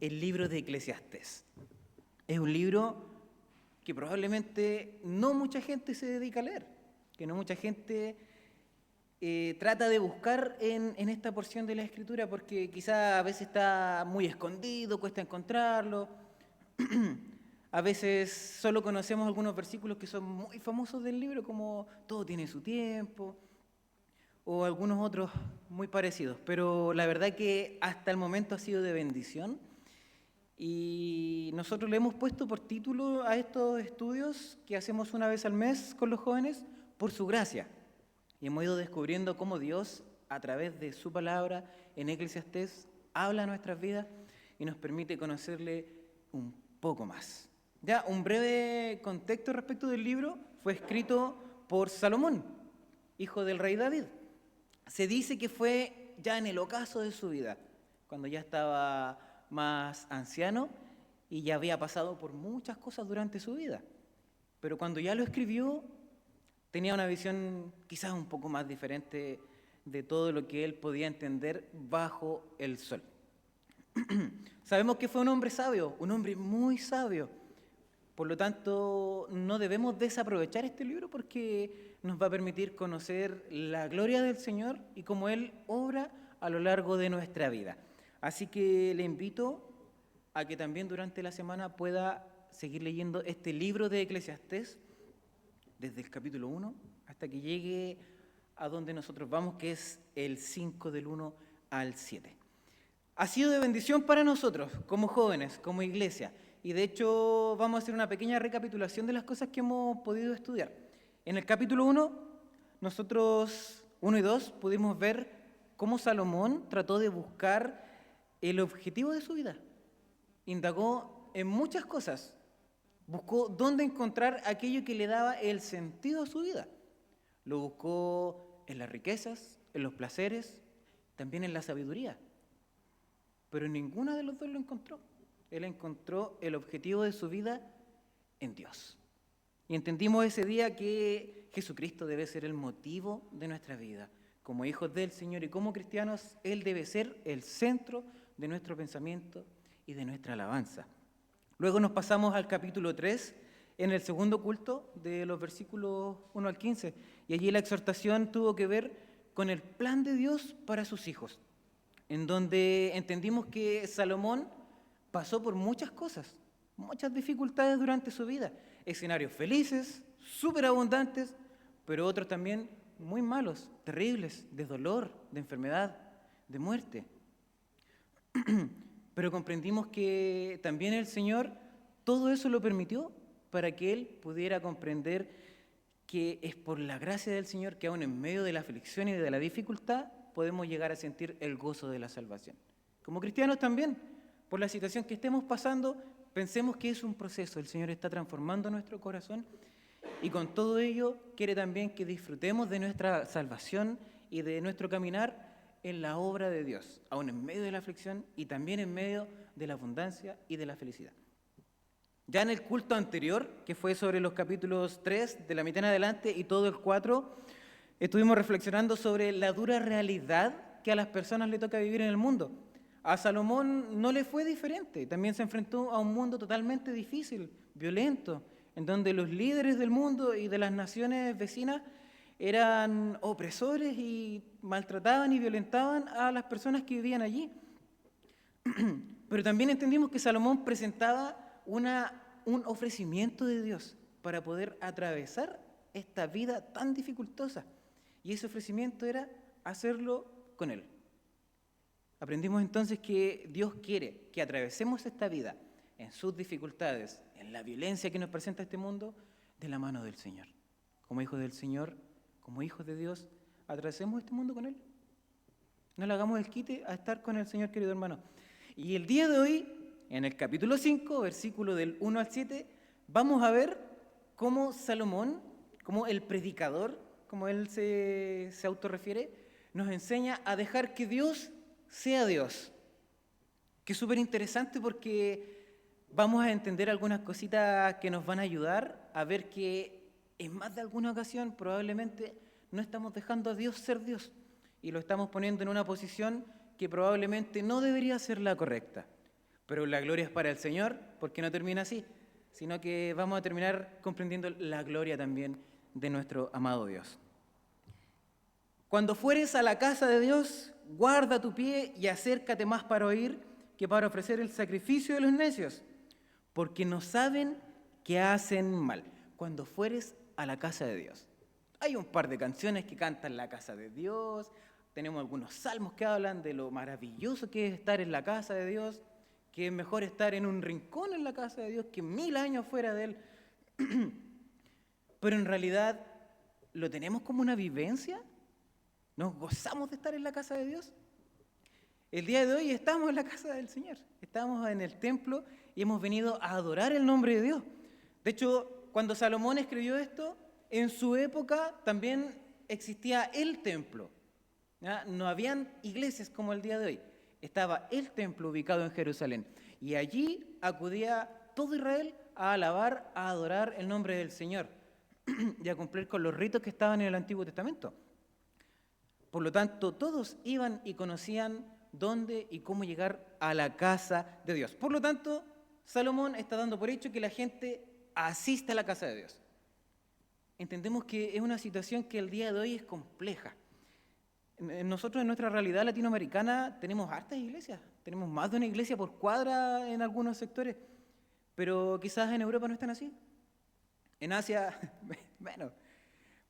el libro de Eclesiastés. Es un libro que probablemente no mucha gente se dedica a leer, que no mucha gente trata de buscar en esta porción de la Escritura, porque quizá a veces está muy escondido, cuesta encontrarlo. A veces solo conocemos algunos versículos que son muy famosos del libro, como todo tiene su tiempo, o algunos otros muy parecidos. Pero la verdad que hasta el momento ha sido de bendición. Y nosotros le hemos puesto por título a estos estudios que hacemos una vez al mes con los jóvenes, por su gracia. Y hemos ido descubriendo cómo Dios, a través de su palabra en Eclesiastés, habla a nuestras vidas y nos permite conocerle un poco más. Ya, un breve contexto respecto del libro: fue escrito por Salomón, hijo del rey David. Se dice que fue ya en el ocaso de su vida, cuando ya estaba más anciano y ya había pasado por muchas cosas durante su vida. Pero cuando ya lo escribió, tenía una visión quizás un poco más diferente de todo lo que él podía entender bajo el sol. Sabemos que fue un hombre sabio, un hombre muy sabio. Por lo tanto, no debemos desaprovechar este libro, porque nos va a permitir conocer la gloria del Señor y cómo Él obra a lo largo de nuestra vida. Así que le invito a que también durante la semana pueda seguir leyendo este libro de Eclesiastés desde el capítulo 1 hasta que llegue a donde nosotros vamos, que es el 5 del 1 al 7. Ha sido de bendición para nosotros, como jóvenes, como iglesia, y de hecho vamos a hacer una pequeña recapitulación de las cosas que hemos podido estudiar. En el capítulo 1, nosotros, 1 y 2, pudimos ver cómo Salomón trató de buscar el objetivo de su vida. Indagó en muchas cosas, buscó dónde encontrar aquello que le daba el sentido a su vida. Lo buscó en las riquezas, en los placeres, también en la sabiduría. Pero en ninguna de los dos lo encontró. Él encontró el objetivo de su vida en Dios. Y entendimos ese día que Jesucristo debe ser el motivo de nuestra vida. Como hijos del Señor y como cristianos, Él debe ser el centro de nuestro pensamiento y de nuestra alabanza. Luego nos pasamos al capítulo 3, en el segundo culto, de los versículos 1 al 15. Y allí la exhortación tuvo que ver con el plan de Dios para sus hijos, en donde entendimos que Salomón pasó por muchas cosas, muchas dificultades durante su vida, escenarios felices, súper abundantes, pero otros también muy malos, terribles, de dolor, de enfermedad, de muerte. Pero comprendimos que también el Señor todo eso lo permitió para que Él pudiera comprender que es por la gracia del Señor que aún en medio de la aflicción y de la dificultad podemos llegar a sentir el gozo de la salvación. Como cristianos también, por la situación que estemos pasando, pensemos que es un proceso. El Señor está transformando nuestro corazón y con todo ello quiere también que disfrutemos de nuestra salvación y de nuestro caminar en la obra de Dios, aún en medio de la aflicción y también en medio de la abundancia y de la felicidad. Ya en el culto anterior, que fue sobre los capítulos 3, de la mitad en adelante, y todo el 4, estuvimos reflexionando sobre la dura realidad que a las personas le toca vivir en el mundo. A Salomón no le fue diferente, también se enfrentó a un mundo totalmente difícil, violento, en donde los líderes del mundo y de las naciones vecinas eran opresores y maltrataban y violentaban a las personas que vivían allí. Pero también entendimos que Salomón presentaba un ofrecimiento de Dios para poder atravesar esta vida tan dificultosa. Y ese ofrecimiento era hacerlo con Él. Aprendimos entonces que Dios quiere que atravesemos esta vida en sus dificultades, en la violencia que nos presenta este mundo, de la mano del Señor. Como hijos del Señor, como hijos de Dios, atravesemos este mundo con Él. No le hagamos el quite a estar con el Señor, querido hermano. Y el día de hoy, en el capítulo 5, versículo del 1 al 7, vamos a ver cómo Salomón, como el predicador, como él se autorrefiere, nos enseña a dejar que Dios sea Dios. Que es súper interesante porque vamos a entender algunas cositas que nos van a ayudar a ver que en más de alguna ocasión probablemente no estamos dejando a Dios ser Dios y lo estamos poniendo en una posición que probablemente no debería ser la correcta. Pero la gloria es para el Señor, porque no termina así, sino que vamos a terminar comprendiendo la gloria también de nuestro amado Dios. Cuando fueres a la casa de Dios, guarda tu pie y acércate más para oír que para ofrecer el sacrificio de los necios, porque no saben que hacen mal. Cuando fueres a la casa de Dios. Hay un par de canciones que cantan la casa de Dios, tenemos algunos salmos que hablan de lo maravilloso que es estar en la casa de Dios, que es mejor estar en un rincón en la casa de Dios que 1000 años fuera de Él. Pero en realidad, ¿lo tenemos como una vivencia? ¿Nos gozamos de estar en la casa de Dios? El día de hoy estamos en la casa del Señor, estamos en el templo y hemos venido a adorar el nombre de Dios. De hecho, cuando Salomón escribió esto, en su época también existía el templo, ¿ya? No habían iglesias como el día de hoy, estaba el templo ubicado en Jerusalén y allí acudía todo Israel a alabar, a adorar el nombre del Señor y a cumplir con los ritos que estaban en el Antiguo Testamento. Por lo tanto, todos iban y conocían dónde y cómo llegar a la casa de Dios. Por lo tanto, Salomón está dando por hecho que la gente asiste a la casa de Dios. Entendemos que es una situación que el día de hoy es compleja. Nosotros en nuestra realidad latinoamericana tenemos hartas iglesias, tenemos más de una iglesia por cuadra en algunos sectores, pero quizás en Europa no están así. En Asia, menos.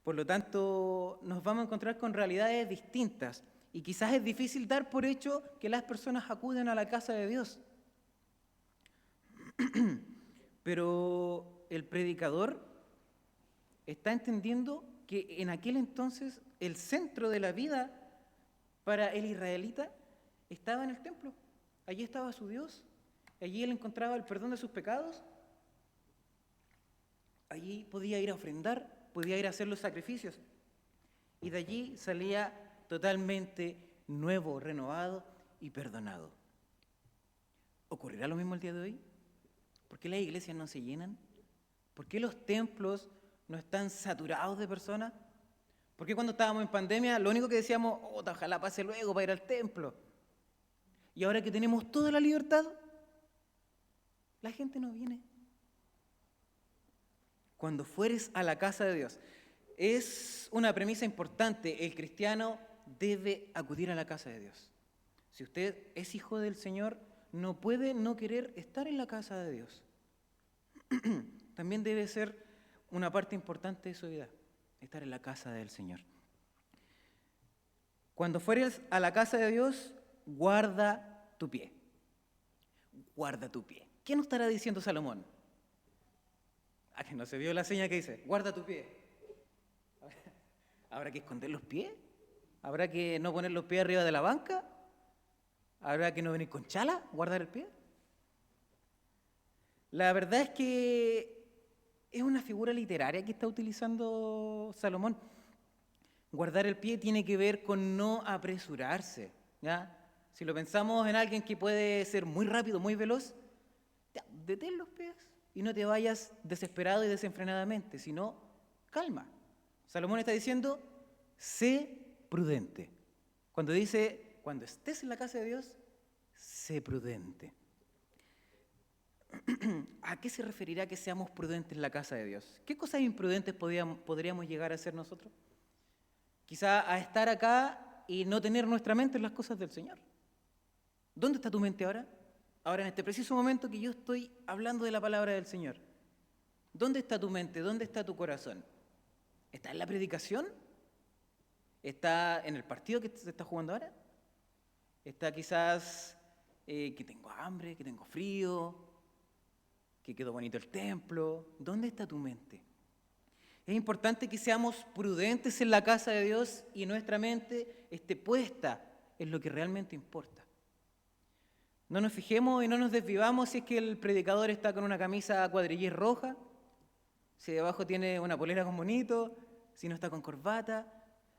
Por lo tanto, nos vamos a encontrar con realidades distintas y quizás es difícil dar por hecho que las personas acuden a la casa de Dios. Pero el predicador está entendiendo que en aquel entonces el centro de la vida para el israelita estaba en el templo. Allí estaba su Dios, allí él encontraba el perdón de sus pecados, allí podía ir a ofrendar, podía ir a hacer los sacrificios y de allí salía totalmente nuevo, renovado y perdonado. ¿Ocurrirá lo mismo el día de hoy? ¿Por qué las iglesias no se llenan? ¿Por qué los templos no están saturados de personas? ¿Por qué cuando estábamos en pandemia lo único que decíamos, ojalá pase luego para ir al templo? Y ahora que tenemos toda la libertad, la gente no viene. Cuando fueres a la casa de Dios, es una premisa importante, el cristiano debe acudir a la casa de Dios. Si usted es hijo del Señor, no puede no querer estar en la casa de Dios. También debe ser una parte importante de su vida, estar en la casa del Señor. Cuando fueres a la casa de Dios, guarda tu pie. Guarda tu pie. ¿Qué nos estará diciendo Salomón? Que no se vio la seña que dice, guarda tu pie. ¿Habrá que esconder los pies? ¿Habrá que no poner los pies arriba de la banca? ¿Habrá que no venir con chala, guardar el pie? La verdad es que es una figura literaria que está utilizando Salomón. Guardar el pie tiene que ver con no apresurarse, ¿ya? Si lo pensamos en alguien que puede ser muy rápido, muy veloz, detén los pies y no te vayas desesperado y desenfrenadamente, sino calma. Salomón está diciendo, sé prudente. Cuando dice, cuando estés en la casa de Dios, sé prudente. ¿A qué se referirá que seamos prudentes en la casa de Dios? ¿Qué cosas imprudentes podríamos llegar a hacer nosotros? Quizá a estar acá y no tener nuestra mente en las cosas del Señor. ¿Dónde está tu mente ahora? Ahora, en este preciso momento que yo estoy hablando de la palabra del Señor. ¿Dónde está tu mente? ¿Dónde está tu corazón? ¿Está en la predicación? ¿Está en el partido que se está jugando ahora? ¿Está quizás que tengo hambre, que tengo frío, que quedó bonito el templo? ¿Dónde está tu mente? Es importante que seamos prudentes en la casa de Dios y nuestra mente esté puesta en lo que realmente importa. No nos fijemos y no nos desvivamos si es que el predicador está con una camisa cuadrillez roja, si debajo tiene una polera con bonito, si no está con corbata,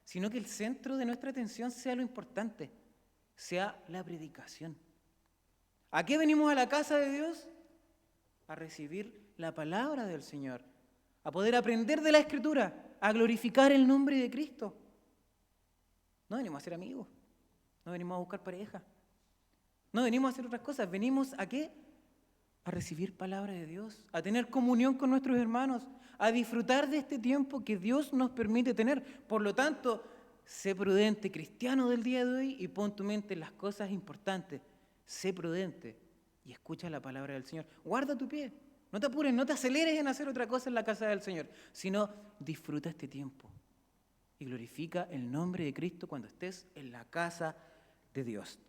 sino que el centro de nuestra atención sea lo importante, sea la predicación. ¿A qué venimos a la casa de Dios? A recibir la palabra del Señor, a poder aprender de la Escritura, a glorificar el nombre de Cristo. No venimos a ser amigos, no venimos a buscar pareja, No venimos a hacer otras cosas, venimos ¿a qué? A recibir palabra de Dios, a tener comunión con nuestros hermanos, a disfrutar de este tiempo que Dios nos permite tener. Por lo tanto, sé prudente, cristiano del día de hoy, y pon tu mente en las cosas importantes. Sé prudente y escucha la palabra del Señor. Guarda tu pie, no te apures, no te aceleres en hacer otra cosa en la casa del Señor, sino disfruta este tiempo y glorifica el nombre de Cristo cuando estés en la casa de Dios.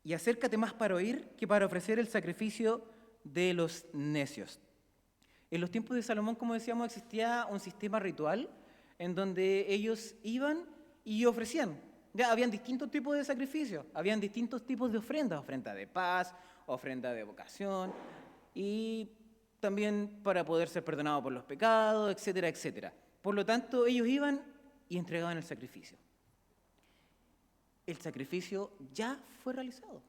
Y acércate más para oír que para ofrecer el sacrificio de los necios. En los tiempos de Salomón, como decíamos, existía un sistema ritual en donde ellos iban y ofrecían. Ya habían distintos tipos de sacrificios, habían distintos tipos de ofrendas, ofrenda de paz, ofrenda de vocación, y también para poder ser perdonado por los pecados, etcétera, etcétera. Por lo tanto, ellos iban y entregaban el sacrificio. El sacrificio ya fue realizado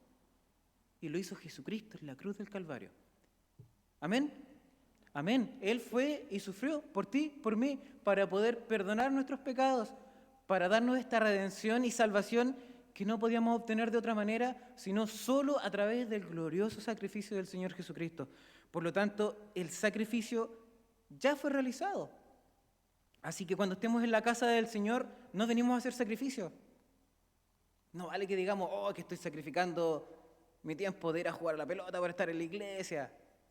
y lo hizo Jesucristo en la cruz del Calvario. Amén. Amén. Él fue y sufrió por ti, por mí, para poder perdonar nuestros pecados, para darnos esta redención y salvación que no podíamos obtener de otra manera, sino solo a través del glorioso sacrificio del Señor Jesucristo. Por lo tanto, el sacrificio ya fue realizado. Así que cuando estemos en la casa del Señor, no venimos a hacer sacrificio. No vale que digamos, que estoy sacrificando mi tiempo de ir a jugar a la pelota por estar en la iglesia,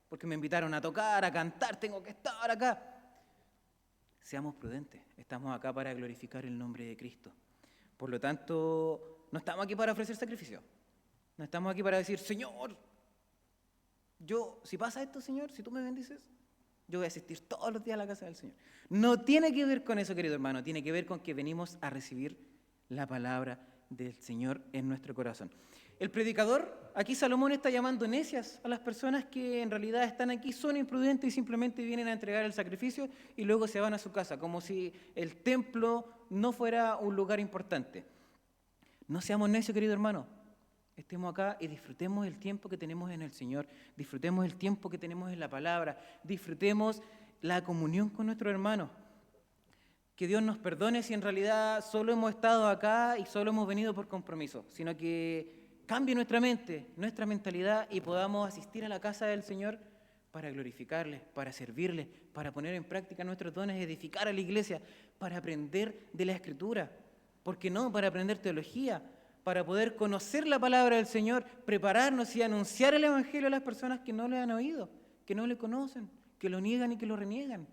porque me invitaron a tocar, a cantar, tengo que estar acá. Seamos prudentes, estamos acá para glorificar el nombre de Cristo. Por lo tanto, no estamos aquí para ofrecer sacrificio. No estamos aquí para decir, Señor, si pasa esto, Señor, si tú me bendices, yo voy a asistir todos los días a la casa del Señor. No tiene que ver con eso, querido hermano, tiene que ver con que venimos a recibir la palabra del Señor en nuestro corazón. El predicador, aquí Salomón está llamando necias a las personas que en realidad están aquí, son imprudentes y simplemente vienen a entregar el sacrificio y luego se van a su casa, como si el templo no fuera un lugar importante. No seamos necios, querido hermano. Estemos acá y disfrutemos el tiempo que tenemos en el Señor, disfrutemos el tiempo que tenemos en la palabra, disfrutemos la comunión con nuestros hermanos. Que Dios nos perdone si en realidad solo hemos estado acá y solo hemos venido por compromiso, sino que cambie nuestra mente, nuestra mentalidad y podamos asistir a la casa del Señor para glorificarle, para servirle, para poner en práctica nuestros dones, edificar a la iglesia, para aprender de la Escritura, ¿por qué no? Para aprender teología, para poder conocer la palabra del Señor, prepararnos y anunciar el Evangelio a las personas que no le han oído, que no le conocen, que lo niegan y que lo reniegan.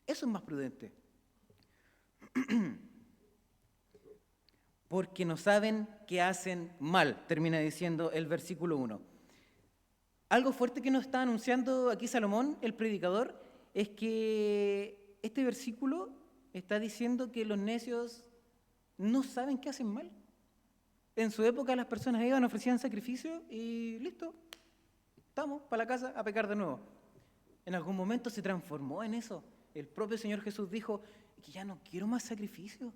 Eso es más prudente. Porque no saben que hacen mal, termina diciendo el versículo 1. Algo fuerte que nos está anunciando aquí Salomón, el predicador, es que este versículo está diciendo que los necios no saben que hacen mal. En su época las personas iban, ofrecían sacrificio y listo, estamos para la casa a pecar de nuevo. En algún momento se transformó en eso. El propio Señor Jesús dijo que ya no quiero más sacrificio.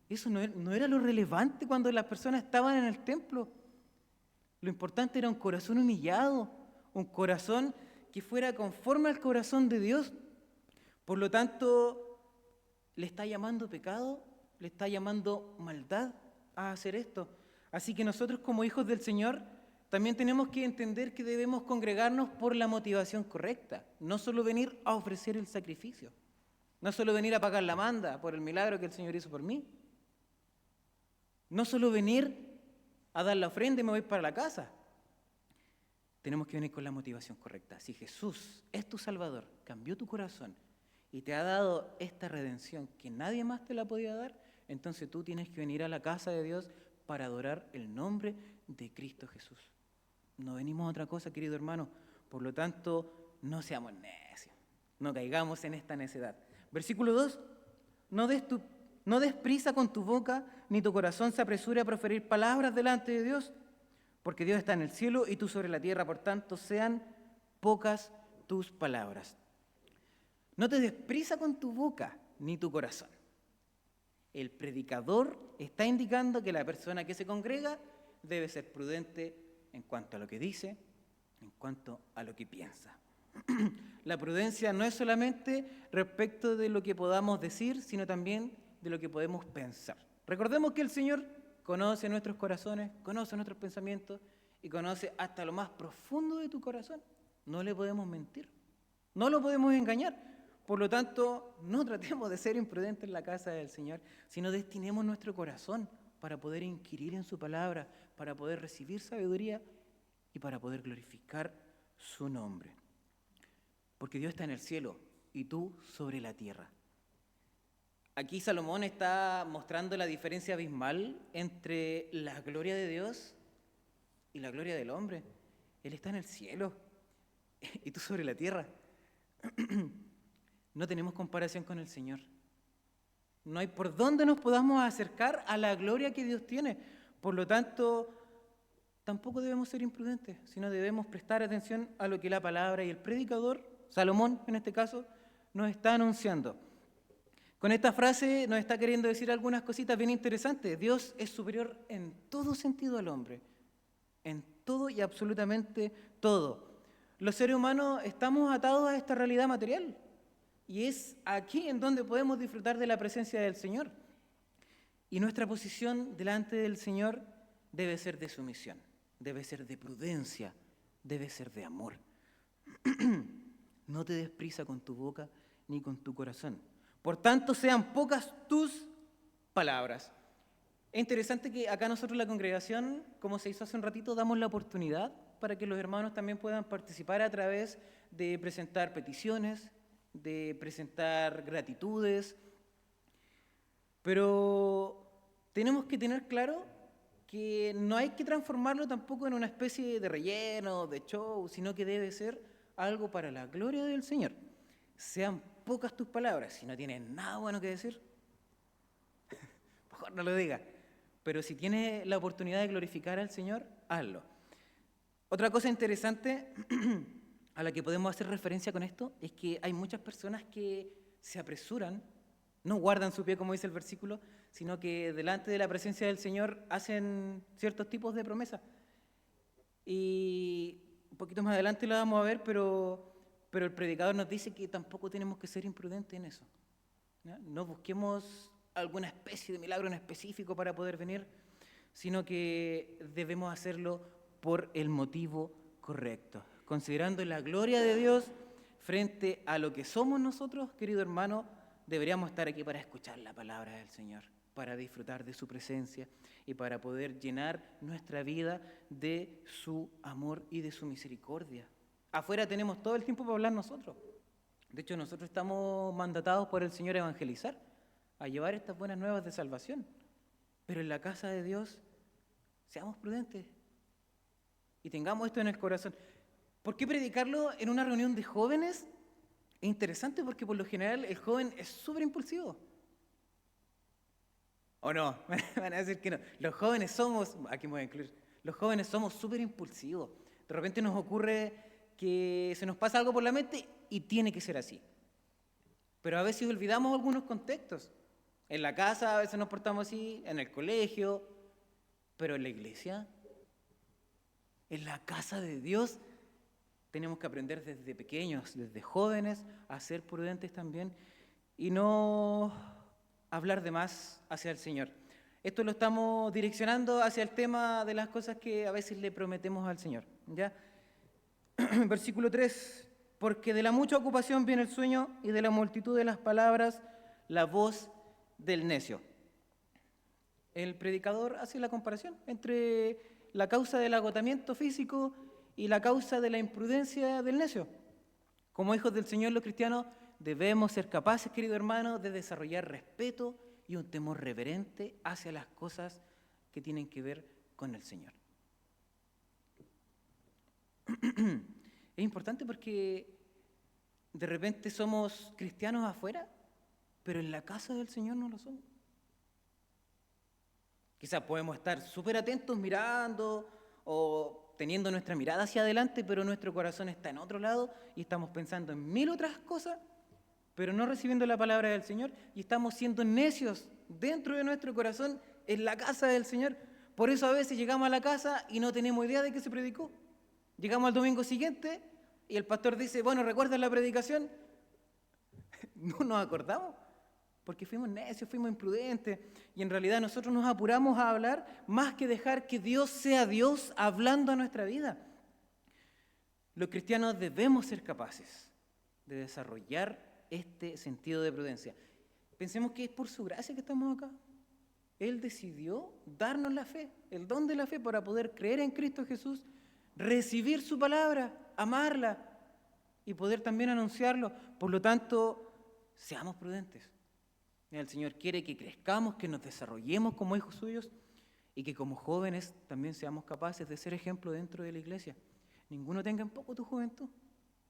Eso no era lo relevante cuando las personas estaban en el templo. Lo importante era un corazón humillado, un corazón que fuera conforme al corazón de Dios. Por lo tanto, le está llamando pecado, le está llamando maldad a hacer esto. Así que nosotros como hijos del Señor también tenemos que entender que debemos congregarnos por la motivación correcta, no solo venir a ofrecer el sacrificio, no solo venir a pagar la manda por el milagro que el Señor hizo por mí, no solo venir a dar la ofrenda y me voy para la casa. Tenemos que venir con la motivación correcta. Si Jesús es tu Salvador, cambió tu corazón y te ha dado esta redención que nadie más te la podía dar, entonces tú tienes que venir a la casa de Dios para adorar el nombre de Cristo Jesús. No venimos a otra cosa, querido hermano. Por lo tanto, no seamos necios, no caigamos en esta necedad. Versículo 2, no des prisa con tu boca, ni tu corazón se apresure a proferir palabras delante de Dios, porque Dios está en el cielo y tú sobre la tierra, por tanto, sean pocas tus palabras. No te des prisa con tu boca, ni tu corazón. El predicador está indicando que la persona que se congrega debe ser prudente en cuanto a lo que dice, en cuanto a lo que piensa. La prudencia no es solamente respecto de lo que podamos decir, sino también de lo que podemos pensar. Recordemos que el Señor conoce nuestros corazones, conoce nuestros pensamientos y conoce hasta lo más profundo de tu corazón. No le podemos mentir, no lo podemos engañar. Por lo tanto, no tratemos de ser imprudentes en la casa del Señor, sino destinemos nuestro corazón para poder inquirir en su palabra, para poder recibir sabiduría y para poder glorificar su nombre. Porque Dios está en el cielo y tú sobre la tierra. Aquí Salomón está mostrando la diferencia abismal entre la gloria de Dios y la gloria del hombre. Él está en el cielo y tú sobre la tierra. No tenemos comparación con el Señor. No hay por dónde nos podamos acercar a la gloria que Dios tiene. Por lo tanto, tampoco debemos ser imprudentes, sino debemos prestar atención a lo que la palabra y el predicador, Salomón en este caso, nos está anunciando. Con esta frase nos está queriendo decir algunas cositas bien interesantes. Dios es superior en todo sentido al hombre, en todo y absolutamente todo. Los seres humanos estamos atados a esta realidad material y es aquí en donde podemos disfrutar de la presencia del Señor. Y nuestra posición delante del Señor debe ser de sumisión, debe ser de prudencia, debe ser de amor. No te des prisa con tu boca ni con tu corazón. Por tanto, sean pocas tus palabras. Es interesante que acá nosotros la congregación, como se hizo hace un ratito, damos la oportunidad para que los hermanos también puedan participar a través de presentar peticiones, de presentar gratitudes. Pero tenemos que tener claro que no hay que transformarlo tampoco en una especie de relleno, de show, sino que debe ser algo para la gloria del Señor. Sean pocas tus palabras. Si no tienes nada bueno que decir, mejor no lo digas. Pero si tienes la oportunidad de glorificar al Señor, hazlo. Otra cosa interesante a la que podemos hacer referencia con esto es que hay muchas personas que se apresuran, no guardan su pie como dice el versículo, sino que delante de la presencia del Señor hacen ciertos tipos de promesas. Y un poquito más adelante lo vamos a ver, pero el predicador nos dice que tampoco tenemos que ser imprudentes en eso. ¿Ya? No busquemos alguna especie de milagro en específico para poder venir, sino que debemos hacerlo por el motivo correcto, considerando la gloria de Dios frente a lo que somos nosotros, querido hermano. Deberíamos estar aquí para escuchar la palabra del Señor, para disfrutar de su presencia y para poder llenar nuestra vida de su amor y de su misericordia. Afuera tenemos todo el tiempo para hablar nosotros. De hecho, nosotros estamos mandatados por el Señor a evangelizar, a llevar estas buenas nuevas de salvación. Pero en la casa de Dios, seamos prudentes y tengamos esto en el corazón. ¿Por qué predicarlo en una reunión de jóvenes? Es interesante porque por lo general el joven es súper impulsivo. ¿O no? Van a decir que no. Los jóvenes somos, aquí me voy a incluir, los jóvenes somos súper impulsivos. De repente nos ocurre que se nos pasa algo por la mente y tiene que ser así. Pero a veces olvidamos algunos contextos. En la casa a veces nos portamos así, en el colegio, pero en la iglesia, en la casa de Dios, tenemos que aprender desde pequeños, desde jóvenes, a ser prudentes también y no hablar de más hacia el Señor. Esto lo estamos direccionando hacia el tema de las cosas que a veces le prometemos al Señor, ¿ya? Versículo 3, porque de la mucha ocupación viene el sueño y de la multitud de las palabras la voz del necio. El predicador hace la comparación entre la causa del agotamiento físico y la causa de la imprudencia del necio. Como hijos del Señor, los cristianos debemos ser capaces, querido hermano, de desarrollar respeto y un temor reverente hacia las cosas que tienen que ver con el Señor. Es importante porque de repente somos cristianos afuera, pero en la casa del Señor no lo somos. Quizás podemos estar súper atentos mirando o teniendo nuestra mirada hacia adelante, pero nuestro corazón está en otro lado y estamos pensando en mil otras cosas, pero no recibiendo la palabra del Señor y estamos siendo necios dentro de nuestro corazón en la casa del Señor. Por eso a veces llegamos a la casa y no tenemos idea de qué se predicó. Llegamos al domingo siguiente y el pastor dice, bueno, ¿recuerdas la predicación? No nos acordamos. porque fuimos necios, fuimos imprudentes, y en realidad nosotros nos apuramos a hablar más que dejar que Dios sea Dios hablando a nuestra vida. Los cristianos debemos ser capaces de desarrollar este sentido de prudencia. Pensemos que es por su gracia que estamos acá. Él decidió darnos la fe, el don de la fe para poder creer en Cristo Jesús, recibir su palabra, amarla y poder también anunciarlo. Por lo tanto, seamos prudentes. El Señor quiere que crezcamos, que nos desarrollemos como hijos suyos y que como jóvenes también seamos capaces de ser ejemplo dentro de la iglesia. Ninguno tenga en poco tu juventud.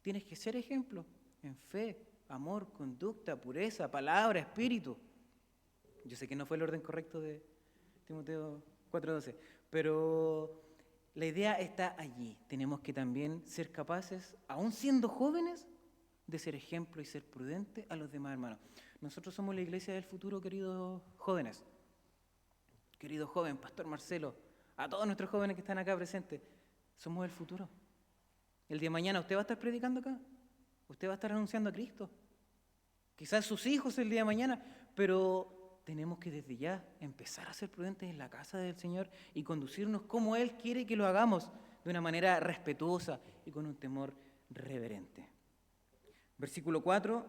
Tienes que ser ejemplo en fe, amor, conducta, pureza, palabra, espíritu. Yo sé que no fue el orden correcto de Timoteo 4:12, pero la idea está allí. Tenemos que también ser capaces, aún siendo jóvenes, de ser ejemplo y ser prudentes a los demás hermanos. Nosotros somos la iglesia del futuro, queridos jóvenes. Querido joven, Pastor Marcelo, a todos nuestros jóvenes que están acá presentes, somos el futuro. El día de mañana usted va a estar predicando acá, usted va a estar anunciando a Cristo. Quizás sus hijos el día de mañana, pero tenemos que desde ya empezar a ser prudentes en la casa del Señor y conducirnos como Él quiere que lo hagamos, de una manera respetuosa y con un temor reverente. Versículo 4.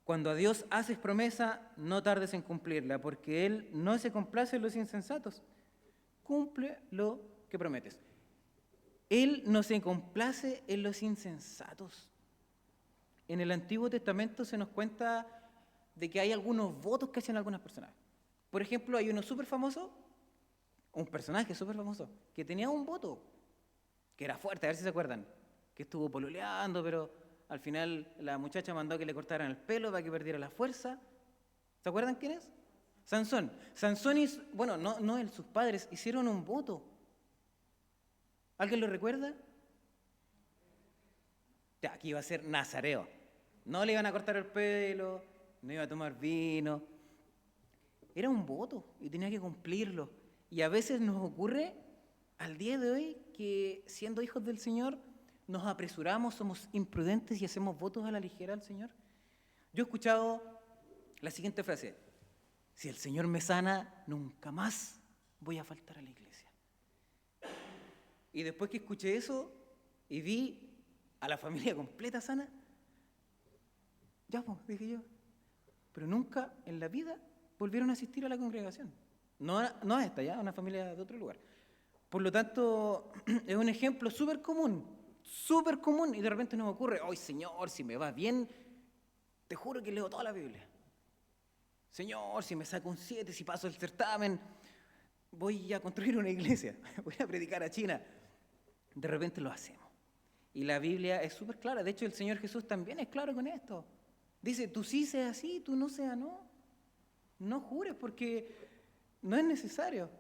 Cuando a Dios haces promesa, no tardes en cumplirla, porque Él no se complace en los insensatos. Cumple lo que prometes. Él no se complace en los insensatos. En el Antiguo Testamento se nos cuenta de que hay algunos votos que hacen algunas personas. Por ejemplo, hay uno súper famoso, un personaje súper famoso, que tenía un voto, que era fuerte, a ver si se acuerdan, que estuvo pololeando, pero al final la muchacha mandó que le cortaran el pelo para que perdiera la fuerza. ¿Se acuerdan quién es? Sansón. Sansón hizo, bueno, no él, sus padres hicieron un voto. ¿Alguien lo recuerda? Ya, aquí iba a ser nazareo. No le iban a cortar el pelo, no iba a tomar vino. Era un voto y tenía que cumplirlo. Y a veces nos ocurre al día de hoy que siendo hijos del Señor nos apresuramos, somos imprudentes y hacemos votos a la ligera al Señor. Yo he escuchado la siguiente frase: si el Señor me sana, nunca más voy a faltar a la iglesia. Y después que escuché eso y vi a la familia completa sana, ya pues, dije yo, pero nunca en la vida volvieron a asistir a la congregación. No a esta, ya, a una familia de otro lugar. Por lo tanto, es un ejemplo súper común, y de repente nos ocurre: ¡ay, Señor, si me va bien, te juro que leo toda la Biblia! Señor, si me saco un 7, si paso el certamen, voy a construir una iglesia, voy a predicar a China. De repente lo hacemos. Y la Biblia es súper clara. De hecho, el Señor Jesús también es claro con esto. Dice: tú sí seas así, tú no seas no. No jures porque no es necesario.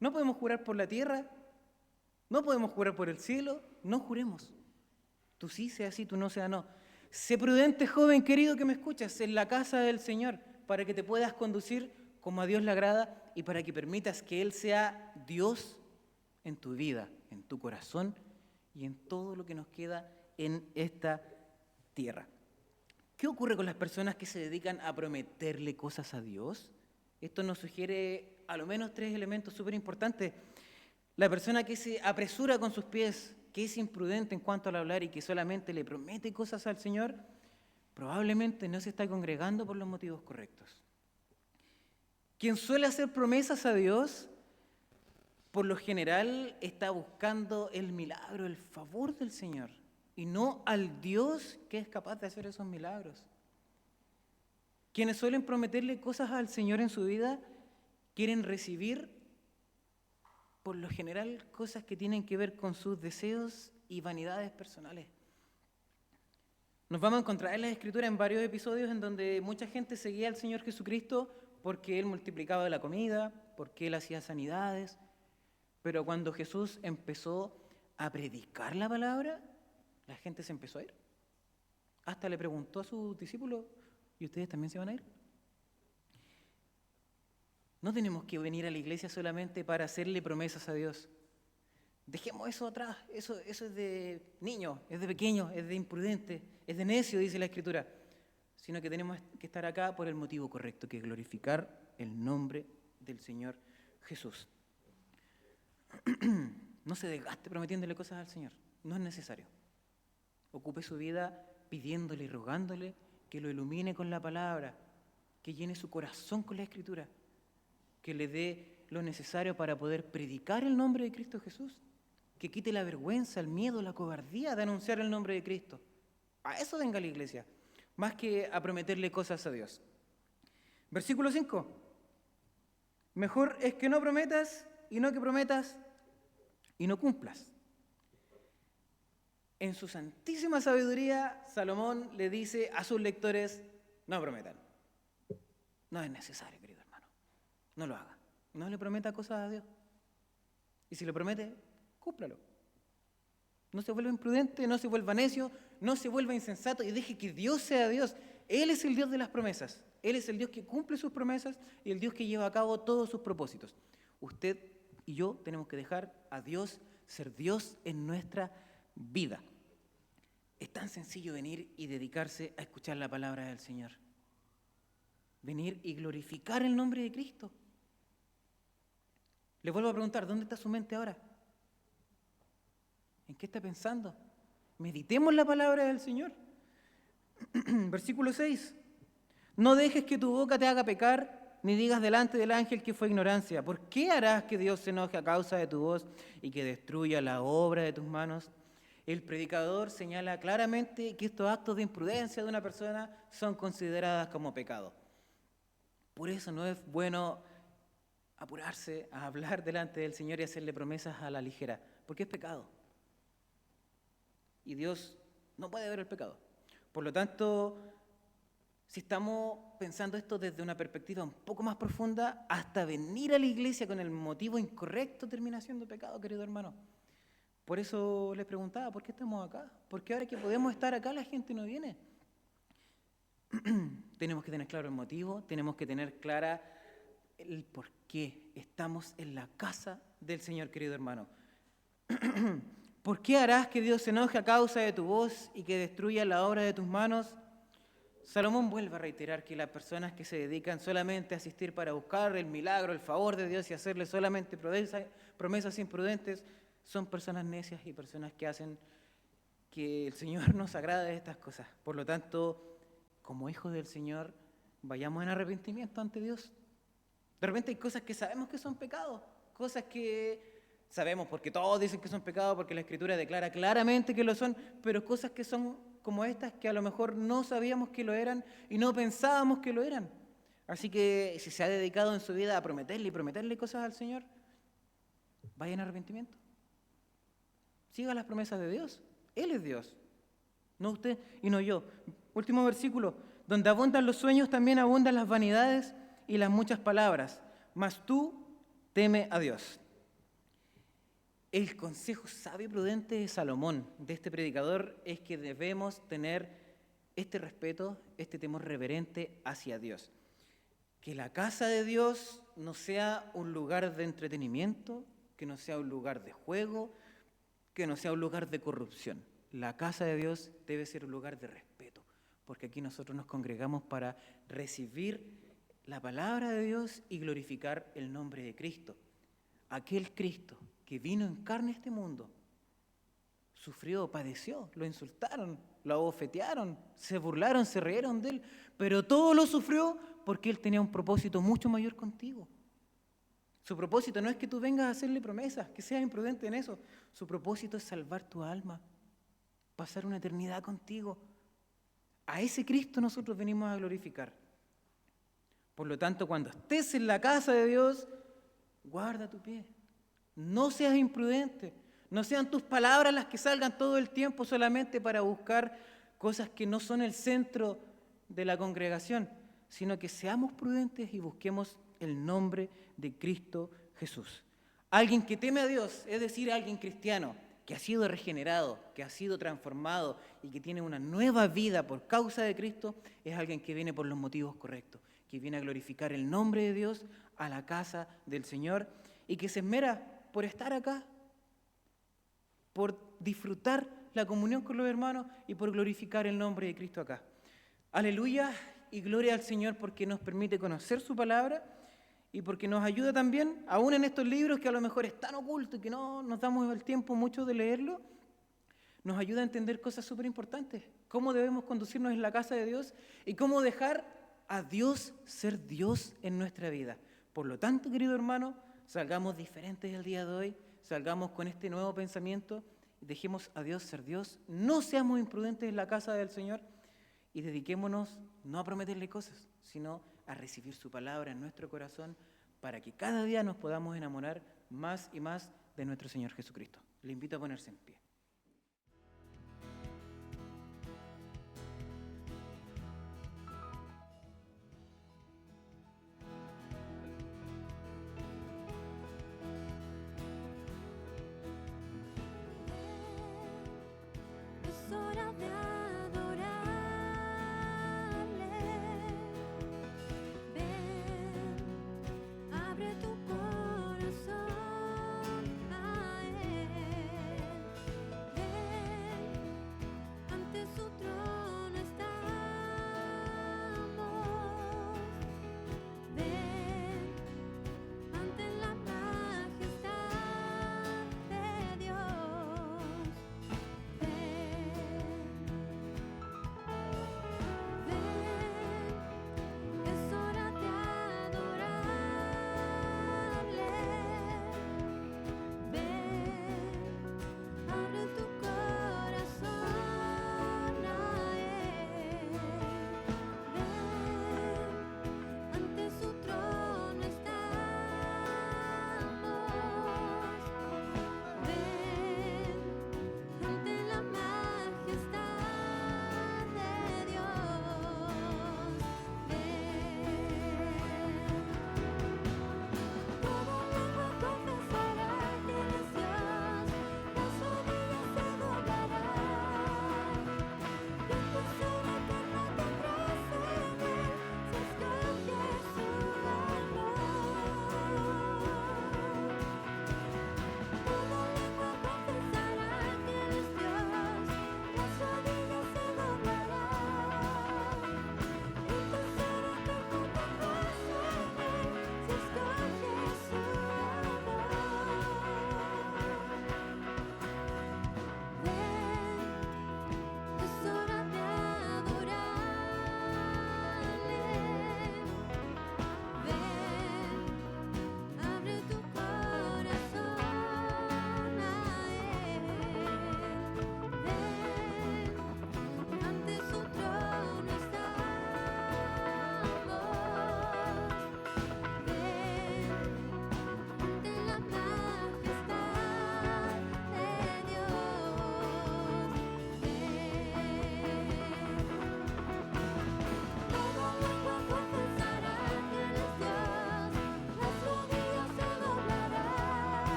No podemos jurar por la tierra, no podemos jurar por el cielo, no juremos. Tú sí seas así, tú no seas no. Sé prudente, joven querido que me escuchas, en la casa del Señor, para que te puedas conducir como a Dios le agrada y para que permitas que Él sea Dios en tu vida, en tu corazón y en todo lo que nos queda en esta tierra. ¿Qué ocurre con las personas que se dedican a prometerle cosas a Dios? Esto nos sugiere a lo menos 3 elementos súper importantes. La persona que se apresura con sus pies, que es imprudente en cuanto al hablar y que solamente le promete cosas al Señor, probablemente no se está congregando por los motivos correctos. Quien suele hacer promesas a Dios, por lo general está buscando el milagro, el favor del Señor, y no al Dios que es capaz de hacer esos milagros. Quienes suelen prometerle cosas al Señor en su vida, quieren recibir, por lo general, cosas que tienen que ver con sus deseos y vanidades personales. Nos vamos a encontrar en la Escritura en varios episodios en donde mucha gente seguía al Señor Jesucristo porque Él multiplicaba la comida, porque Él hacía sanidades. Pero cuando Jesús empezó a predicar la palabra, la gente se empezó a ir. Hasta le preguntó a sus discípulos: ¿y ustedes también se van a ir? No tenemos que venir a la iglesia solamente para hacerle promesas a Dios. Dejemos eso atrás, eso es de niño, es de pequeño, es de imprudente, es de necio, dice la Escritura. Sino que tenemos que estar acá por el motivo correcto, que es glorificar el nombre del Señor Jesús. No se desgaste prometiéndole cosas al Señor, no es necesario. Ocupe su vida pidiéndole y rogándole que lo ilumine con la palabra, que llene su corazón con la Escritura, que le dé lo necesario para poder predicar el nombre de Cristo Jesús, que quite la vergüenza, el miedo, la cobardía de anunciar el nombre de Cristo. A eso venga la iglesia, más que a prometerle cosas a Dios. Versículo 5. Mejor es que no prometas y no que prometas y no cumplas. En su santísima sabiduría, Salomón le dice a sus lectores, no prometan. No es necesario, querido hermano. No lo haga. No le prometa cosas a Dios. Y si le promete, cúmplalo. No se vuelva imprudente, no se vuelva necio, no se vuelva insensato y deje que Dios sea Dios. Él es el Dios de las promesas. Él es el Dios que cumple sus promesas y el Dios que lleva a cabo todos sus propósitos. Usted y yo tenemos que dejar a Dios ser Dios en nuestra vida. Es tan sencillo venir y dedicarse a escuchar la palabra del Señor. Venir y glorificar el nombre de Cristo. Le vuelvo a preguntar, ¿dónde está su mente ahora? ¿En qué está pensando? Meditemos la palabra del Señor. Versículo 6. No dejes que tu boca te haga pecar, ni digas delante del ángel que fue ignorancia. ¿Por qué harás que Dios se enoje a causa de tu voz y que destruya la obra de tus manos? El predicador señala claramente que estos actos de imprudencia de una persona son considerados como pecado. Por eso no es bueno apurarse a hablar delante del Señor y hacerle promesas a la ligera, porque es pecado. Y Dios no puede ver el pecado. Por lo tanto, si estamos pensando esto desde una perspectiva un poco más profunda, hasta venir a la iglesia con el motivo incorrecto termina siendo pecado, querido hermano. Por eso les preguntaba, ¿por qué estamos acá? ¿Por qué ahora que podemos estar acá la gente no viene? Tenemos que tener claro el motivo, tenemos que tener clara el por qué estamos en la casa del Señor, querido hermano. ¿Por qué harás que Dios se enoje a causa de tu voz y que destruya la obra de tus manos? Salomón vuelve a reiterar que las personas que se dedican solamente a asistir para buscar el milagro, el favor de Dios y hacerle solamente promesas imprudentes, son personas necias y personas que hacen que el Señor nos agrade de estas cosas. Por lo tanto, como hijos del Señor, vayamos en arrepentimiento ante Dios. De repente hay cosas que sabemos que son pecados, cosas que sabemos porque todos dicen que son pecados, porque la Escritura declara claramente que lo son, pero cosas que son como estas que a lo mejor no sabíamos que lo eran y no pensábamos que lo eran. Así que si se ha dedicado en su vida a prometerle cosas al Señor, vaya en arrepentimiento. Siga las promesas de Dios. Él es Dios, no usted y no yo. Último versículo. Donde abundan los sueños, también abundan las vanidades y las muchas palabras. Mas tú teme a Dios. El consejo sabio y prudente de Salomón, de este predicador, es que debemos tener este respeto, este temor reverente hacia Dios. Que la casa de Dios no sea un lugar de entretenimiento, que no sea un lugar de juego, que no sea un lugar de corrupción. La casa de Dios debe ser un lugar de respeto, porque aquí nosotros nos congregamos para recibir la palabra de Dios y glorificar el nombre de Cristo. Aquel Cristo que vino en carne a este mundo, sufrió, padeció, lo insultaron, lo abofetearon, se burlaron, se rieron de él, pero todo lo sufrió porque él tenía un propósito mucho mayor contigo. Su propósito no es que tú vengas a hacerle promesas, que seas imprudente en eso. Su propósito es salvar tu alma, pasar una eternidad contigo. A ese Cristo nosotros venimos a glorificar. Por lo tanto, cuando estés en la casa de Dios, guarda tu pie. No seas imprudente. No sean tus palabras las que salgan todo el tiempo solamente para buscar cosas que no son el centro de la congregación, sino que seamos prudentes y busquemos el nombre de Cristo Jesús. Alguien que teme a Dios, es decir, alguien cristiano, que ha sido regenerado, que ha sido transformado y que tiene una nueva vida por causa de Cristo, es alguien que viene por los motivos correctos, que viene a glorificar el nombre de Dios a la casa del Señor y que se esmera por estar acá, por disfrutar la comunión con los hermanos y por glorificar el nombre de Cristo acá. Aleluya y gloria al Señor porque nos permite conocer su palabra y porque nos ayuda también, aún en estos libros que a lo mejor es tan oculto y que no nos damos el tiempo mucho de leerlo, nos ayuda a entender cosas súper importantes, cómo debemos conducirnos en la casa de Dios y cómo dejar a Dios ser Dios en nuestra vida. Por lo tanto, querido hermano, salgamos diferentes el día de hoy, salgamos con este nuevo pensamiento, dejemos a Dios ser Dios, no seamos imprudentes en la casa del Señor y dediquémonos no a prometerle cosas, sino a recibir su palabra en nuestro corazón para que cada día nos podamos enamorar más y más de nuestro Señor Jesucristo. Le invito a ponerse en pie. Es hora de adorarle. Ven, abre tu